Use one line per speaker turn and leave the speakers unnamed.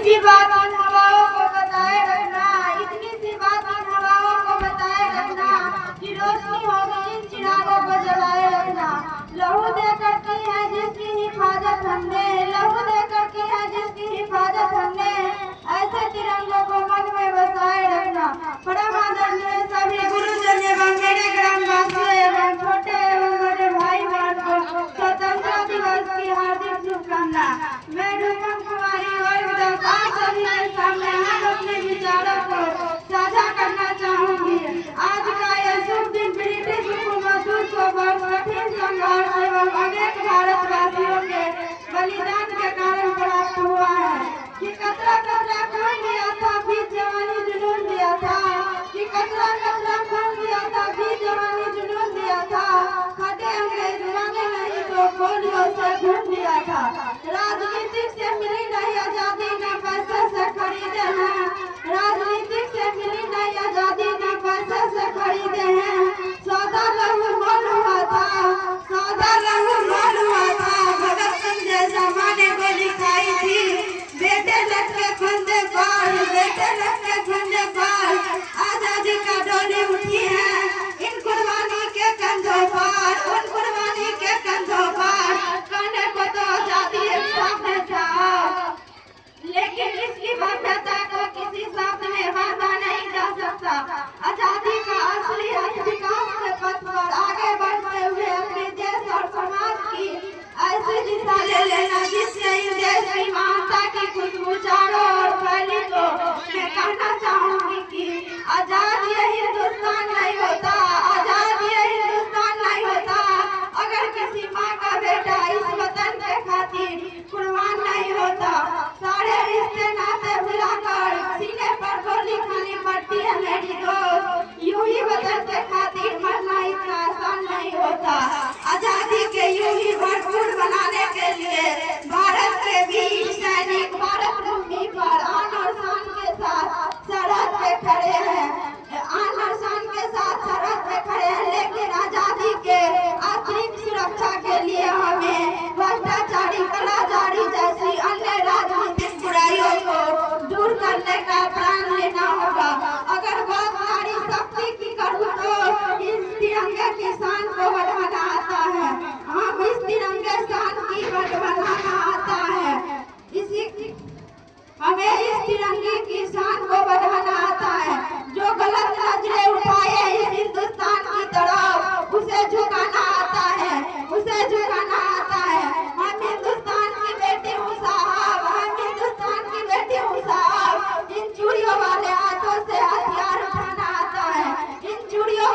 सी बात इन हवाओं को बताए रखना, इतनी सी बात इन हवाओं को बताए रखना कि रोशनी होगी इन चिरागों को जलाए रखना। लहू देकर की है जिसकी हिफाजत हमने, लहू देकर की है जिसकी हिफाजत हमने, ऐसे तिरंगों को मन में बसाए रखना। परम आदरणीय सभी गुरुजन एवं मेरे ग्रामवासियों एवं छोटे एवं बड़े भाई बहन को स्वतंत्रता दिवस की हार्दिक शुभकामना। मैं रूपम कुमारी और विदातार सभी के सामने हम अपने विचारों को साझा करना चाहूंगी। आज का यह शुभ दिन ब्रिटिश हुकूमत को बहुत कठिन संघर्ष एवं अनेक भारतवासियों के बलिदान के कारण प्राप्त हुआ है कि कतरा कतरा खून दिया था, भी जवानी जुनून दिया था, कि कतरा कतरा खून दिया था, भी जवानी जुनून दिया था, खटे अंग्रेज माने नहीं तो पोलियो से खून दिया था। राजनीतिक से मिली नहीं आजादी न पैसे से खरीदे हैं, राजनीतिक से मिली नहीं आजादी न पैसे से खरीदे हैं। सौदा लहू मोल हुआ था, सौदा लहू मोल हुआ था, भगत सिंह जैसा माँ ने गोली खाई थी। बेटे लटके फंदे पार, बेटे लटके फंदे पार, आजादी का डोली उठी है इन कुर्बानी के कंधों पर, उन कुर्बानी के कंधों पर। कहने को तो आजादी एक सामने था, लेकिन इसकी भव्यता को किसी शब्द में बांधा नहीं जा सकता। आजादी का असली अर्थ विकास के पथ पर आगे बढ़ते हुए अपने देश और समाज की ऐसी दिशा ले लेना जिससे इस देश की महानता की खुशबू चारों ओर फैली। तो मैं कहना चाहूंगी कि आजाद ये हिंदुस्तान नहीं होता, आजाद ये हिंदुस्तान नहीं होता अगर किसी माँ का बेटा इस वतन के खातिर कुर्बान नहीं होता। सारे रिश्ते नाते भुलाकर सीने पर गोली खानी पड़ती है मेरी दोस्त, यूं ही वतन के खातिर मरना इतना आसान नहीं होता। आजादी के यूं ही भरपूर बनाने के लिए भारत के वीर सैनिक भारत भूमि पर आन और शान के साथ सरहद पे खड़े हैं, आन और शान के साथ सरहद पे खड़े हैं। लेकिन आजादी के अतिरिक्त सुरक्षा के लिए हमें भ्रष्टाचारी कलाजारी जैसी अन्य राजनीतिक बुराइयों को दूर करने का प्रण लेना होगा। अगर बात नारी शक्ति की करूँ तो इस तिरंगे की शान को बढ़ाना आता है, हम इस तिरंगे शान की बढ़ाना आता है, हमें इस तिरंगे की शान को बढ़ाना आता है। जो गलत नजरें उठाए इस हिंदुस्तान की तरफ उसे झुकाना आता है, उसे झुकाना आता है। हम हिंदुस्तान की बेटी हूँ साहब, हम हिंदुस्तान की बेटी हूँ साहब। इन चूड़ियों वाले हाथों से हथियार उठाना आता है, इन चूड़ियों